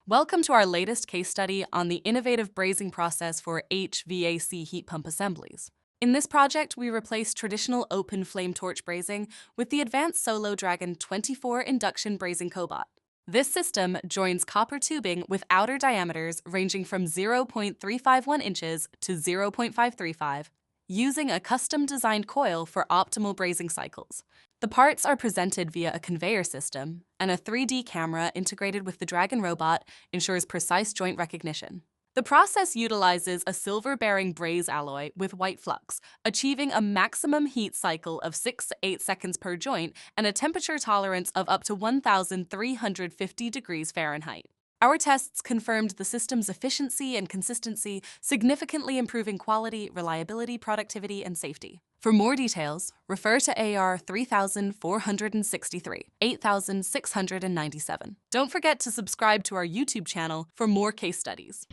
Welcome to our latest case study on the innovative brazing process for HVAC heat pump assemblies. In this project, we replaced traditional open flame torch brazing with the advanced Solo Dragon 24 Induction Brazing Cobot. This system joins copper tubing with outer diameters ranging from 0.351 inches to 0.535, using a custom-designed coil for optimal brazing cycles. The parts are presented via a conveyor system, and a 3D camera integrated with the Dragon robot ensures precise joint recognition. The process utilizes a silver-bearing braze alloy with white flux, achieving a maximum heat cycle of 6 to 8 seconds per joint and a temperature tolerance of up to 1,350 degrees Fahrenheit. Our tests confirmed the system's efficiency and consistency, significantly improving quality, reliability, productivity, and safety. For more details, refer to AR 3463, 8697. Don't forget to subscribe to our YouTube channel for more case studies.